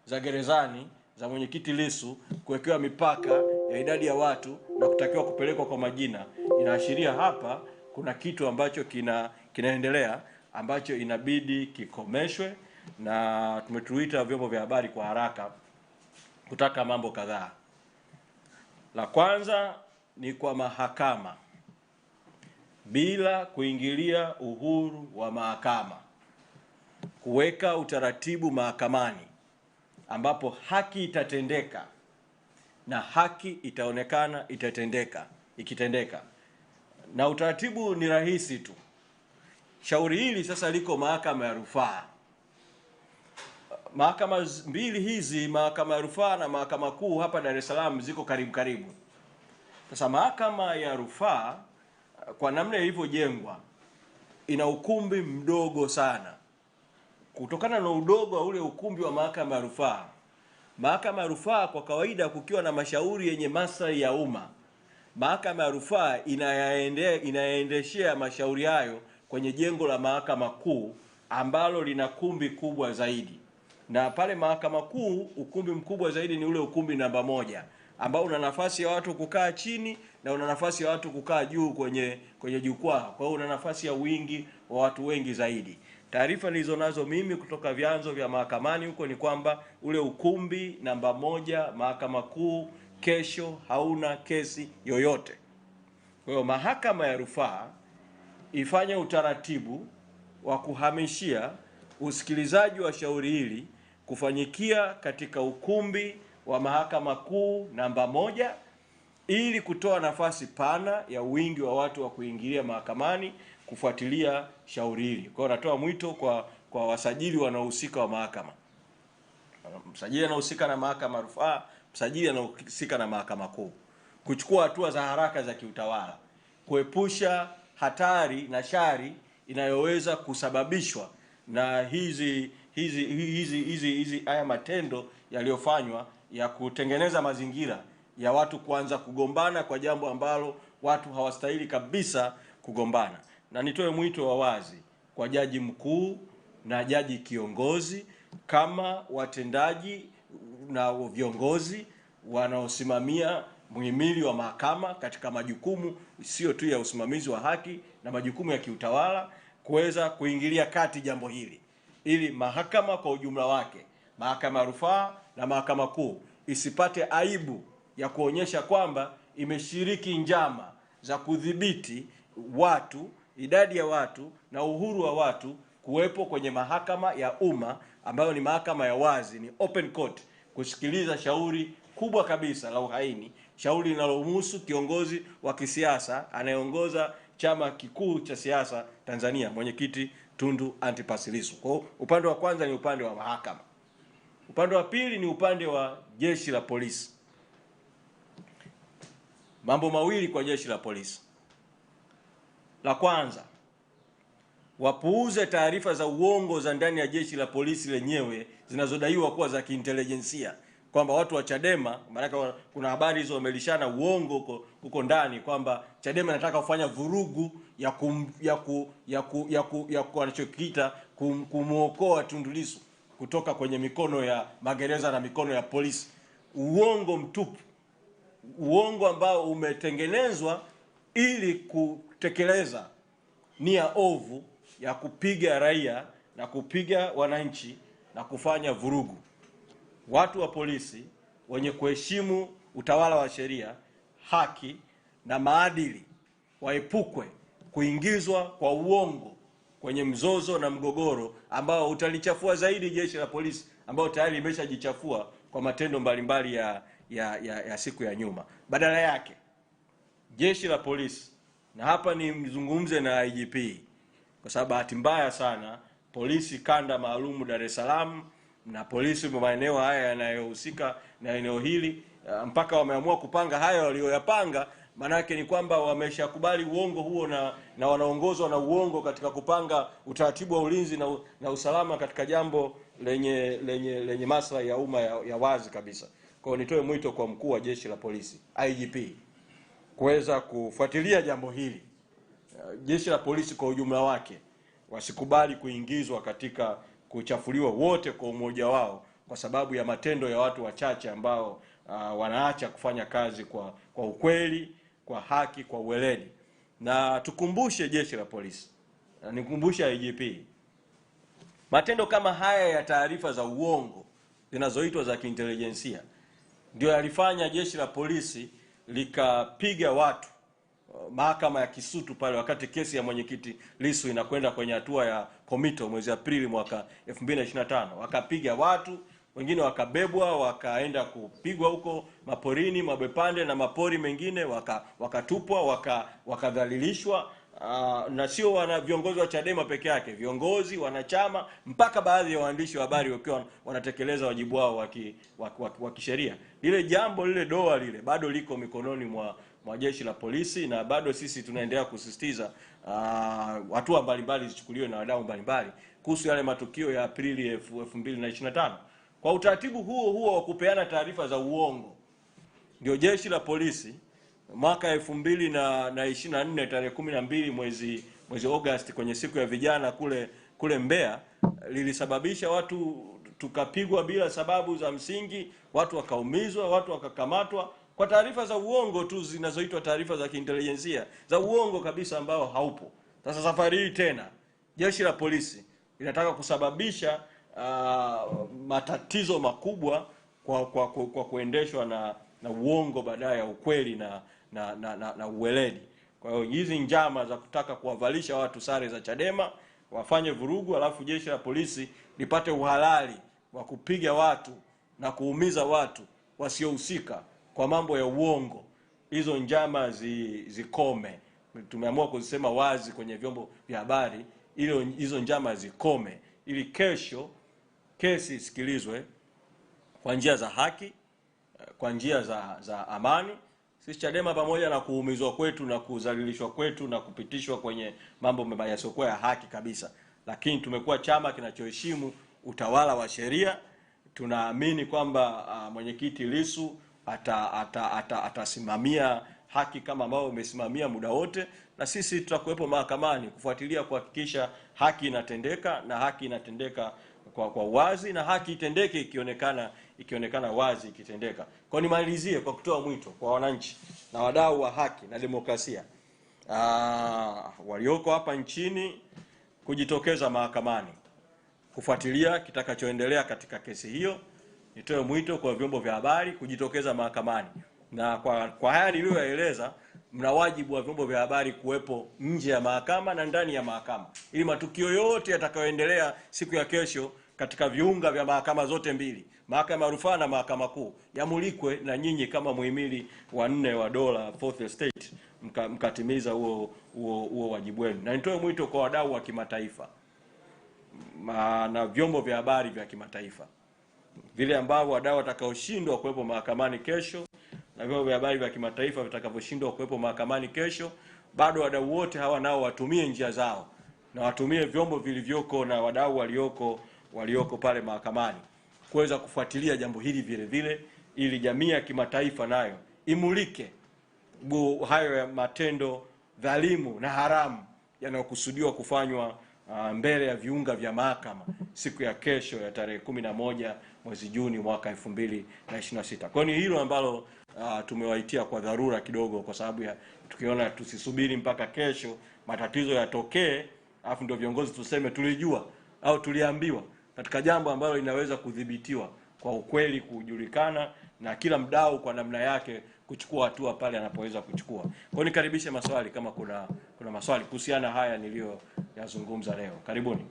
za gerezani za mwenyekiti Lissu kuwekewa mipaka ya idadi ya watu na kutakiwa kupelekwa kwa majina, inaashiria hapa kuna kitu ambacho kinaendelea ambacho inabidi kikomeshwe, na tumetuita vyombo vya habari kwa haraka kutaka mambo kadhaa. La kwanza ni kwa mahakama bila kuingilia uhuru wa mahakama kuweka utaratibu mahakamani ambapo haki itatendeka na haki itaonekana ikitendeka. Na utaratibu ni rahisi tu. Shauri hili sasa liko mahakama ya rufaa. Mahakama mbili hizi, mahakama ya rufaa na mahakama kuu hapa Dar es Salaam, ziko karibu. Sasa mahakama ya rufaa kwa namna ilivyojengwa ina ukumbi mdogo sana. Kutokana na udogo wa ule ukumbi wa mahakama ya rufaa, mahakama ya rufaa kwa kawaida kukiwa na mashauri yenye maslahi ya umma, mahakama ya rufaa inayaendeshea mashauri hayo kwenye jengo la mahakama kuu ambalo lina kumbi kubwa zaidi. Na pale mahakama kuu ukumbi mkubwa zaidi ni ule ukumbi namba 1 ambao una nafasi ya watu kukaa chini na una nafasi ya watu kukaa juu kwenye jukwaa. Kwa hiyo una nafasi ya wingi wa watu wengi zaidi. Taarifa nilizonazo mimi kutoka vyanzo vya mahakamani huko ni kwamba ule ukumbi namba 1 mahakama kuu kesho hauna kesi yoyote. Kwa hiyo mahakama ya rufaa ifanye utaratibu wa kuhamishia usikilizaji wa shauri hili kufanyikia katika ukumbi wa mahakama kuu namba 1 ili kutoa nafasi pana ya wingi wa watu wa kuingilia mahakamani kufuatilia shauri hili. Kwa hiyo natoa mwito kwa wasajili wanaohusika wa mahakama. Msajili anahusika na mahakama ya rufaa, msajili anahusika na mahakama kuu, kuchukua hatua za haraka za kiutawala kuepusha hatari na shari inayoweza kusababishwa na hizi haya matendo yaliyofanywa ya kutengeneza mazingira ya watu kuanza kugombana kwa jambo ambalo watu hawastahili kabisa kugombana. Na nitoe mwito wa wazi kwa jaji mkuu na jaji kiongozi kama watendaji na viongozi wanaosimamia muhimili wa mahakama katika majukumu sio tu ya usimamizi wa haki na majukumu ya kiutawala, kuweza kuingilia kati jambo hili ili mahakama kwa ujumla wake, mahakama ya rufaa na mahakama kuu, isipate aibu ya kuonyesha kwamba imeshiriki njama za kudhibiti watu, idadi ya watu na uhuru wa watu kuwepo kwenye mahakama ya umma ambayo ni mahakama ya wazi, ni open court, kusikiliza shauri kubwa kabisa la uhaini, shauri linalomhusu kiongozi wa kisiasa anayeongoza chama kikuu cha siasa Tanzania, mwenyekiti Tundu Antipas Lissu. Kwa upande wa kwanza ni upande wa mahakama. Upande wa pili ni upande wa jeshi la polisi. Mambo mawili kwa jeshi la polisi. La kwanza, wapuuze taarifa za uongo za ndani ya jeshi la polisi lenyewe zinazodaiwa kuwa za kiintelijensia, kwamba watu wa Chadema, maana kuna habari hizo wamelishana uongo huko ndani kwamba Chadema inataka kufanya vurugu ya wanachokiita kumuokoa Tundu Lissu kutoka kwenye mikono ya magereza na mikono ya polisi. Uongo mtupu, uongo ambao umetengenezwa ili kutekeleza nia ovu ya kupiga raia na kupiga wananchi na kufanya vurugu. Watu wa polisi wenye kuheshimu utawala wa sheria, haki na maadili waepukwe kuingizwa kwa uongo kwenye mzozo na mgogoro ambao utalichafua zaidi jeshi la polisi ambao tayari limeshajichafua kwa matendo mbalimbali ya siku ya nyuma. Badala yake jeshi la polisi, na hapa ni mzungumze na IGP kwa sababu bahati mbaya sana polisi kanda maalumu Dar es Salaam na polisi maeneo haya yanayohusika na eneo hili mpaka wameamua kupanga hayo walioyapanga, manake ni kwamba wameshakubali uongo huo na wanaongozwa na uongo katika kupanga utaratibu wa ulinzi na usalama katika jambo lenye maslahi ya umma ya wazi kabisa. Kwa hiyo nitoe mwito kwa mkuu wa jeshi la polisi IGP kuweza kufuatilia jambo hili. Jeshi la polisi kwa ujumla wake wasikubali kuingizwa katika kuchafuliwa wote kwa umoja wao kwa sababu ya matendo ya watu wachache ambao wanaacha kufanya kazi kwa ukweli, kwa haki, kwa uweledi. Na tukumbushe jeshi la polisi, na nikumbushe IGP, matendo kama haya ya taarifa za uongo zinazoitwa za kiintelijensia ndio yalifanya jeshi la polisi likapiga watu mahakama ya Kisutu pale wakati kesi ya mwenyekiti Lissu inakwenda kwenye hatua ya komito mwezi Aprili mwaka 2025. Wakapiga watu, wengine wakabebwa wakaenda kupigwa huko maporini, Mabwepande na mapori mengine, wakatupwa, wakadhalilishwa. Na sio wana viongozi wa Chadema peke yake, viongozi, wanachama, mpaka baadhi ya waandishi wa habari wakiwa wanatekeleza wajibu wao wa kisheria. Lile jambo lile, doa lile bado liko mikononi mwa jeshi la polisi, na bado sisi tunaendelea kusisitiza hatua mbalimbali zichukuliwe na wadau mbalimbali kuhusu yale matukio ya Aprili 2025. Kwa utaratibu huo wa kupeana taarifa za uongo, ndio jeshi la polisi mwaka 2024 tarehe 12 mwezi Agosti kwenye siku ya vijana kule Mbeya lilisababisha watu tukapigwa bila sababu za msingi, watu wakaumizwa, watu wakakamatwa kwa taarifa za uongo tu zinazoitwa taarifa za kiintelijensia, za uongo kabisa ambao haupo. Sasa safari hii tena jeshi la polisi linataka kusababisha matatizo makubwa kwa kuendeshwa na uongo baadaye ya ukweli na uweledi. Kwa hiyo hizi njama za kutaka kuwavalisha watu sare za Chadema wafanye vurugu, alafu jeshi la polisi lipate uhalali wa kupiga watu na kuumiza watu wasiohusika kwa mambo ya uongo, hizo njama zikome. Tumeamua kuzisema wazi kwenye vyombo vya habari, hizo njama zikome, ili kesho kesi isikilizwe kwa njia za haki, kwa njia za amani. Sisi Chadema, pamoja na kuumizwa kwetu na kudhalilishwa kwetu na kupitishwa kwenye mambo yasiokuwa ya haki kabisa, lakini tumekuwa chama kinachoheshimu utawala wa sheria. Tunaamini kwamba mwenyekiti Lissu atasimamia haki kama ambavyo umesimamia muda wote, na sisi tutakuwepo mahakamani kufuatilia kuhakikisha haki inatendeka, na haki inatendeka kwa wazi, na haki itendeke ikionekana wazi ikitendeka. Kwa nimalizie kwa kutoa mwito kwa wananchi na wadau wa haki na demokrasia walioko hapa nchini kujitokeza mahakamani kufuatilia kitakachoendelea katika kesi hiyo. Nitoe mwito kwa vyombo vya habari kujitokeza mahakamani, na kwa haya niliyoyaeleza, mna wajibu wa vyombo vya habari kuwepo nje ya mahakama na ndani ya mahakama, ili matukio yote yatakayoendelea siku ya kesho katika viunga vya mahakama zote mbili, mahakama ya rufaa na mahakama kuu, yamulikwe na nyinyi kama muhimili wa 4 wa dola, fourth estate, mkatimiza huo wajibu wenu. Na nitoe mwito kwa wadau wa kimataifa na vyombo vya habari vya kimataifa, vile ambavyo wadau watakaoshindwa kuwepo mahakamani kesho na vyombo vya habari vya kimataifa vitakavyoshindwa kuwepo mahakamani kesho, bado wadau wote hawa nao watumie njia zao na watumie vyombo vilivyoko na wadau walioko pale mahakamani kuweza kufuatilia jambo hili vile vile, ili jamii ya kimataifa nayo imulike hayo ya matendo dhalimu na haramu yanayokusudiwa kufanywa mbele ya viunga vya mahakama siku ya kesho ya tarehe 11 mwezi Juni mwaka 2026. Kwa ni hilo ambalo tumewaitia kwa dharura kidogo, kwa sababu ya tukiona tusisubiri mpaka kesho matatizo yatokee afu ndio viongozi tuseme tulijua au tuliambiwa, katika jambo ambalo linaweza kudhibitiwa kwa ukweli, kujulikana na kila mdau kwa namna yake kuchukua hatua pale anapoweza kuchukua. Kwa nikaribishe maswali kama kuna maswali kuhusiana haya niliyoyazungumza leo. Karibuni.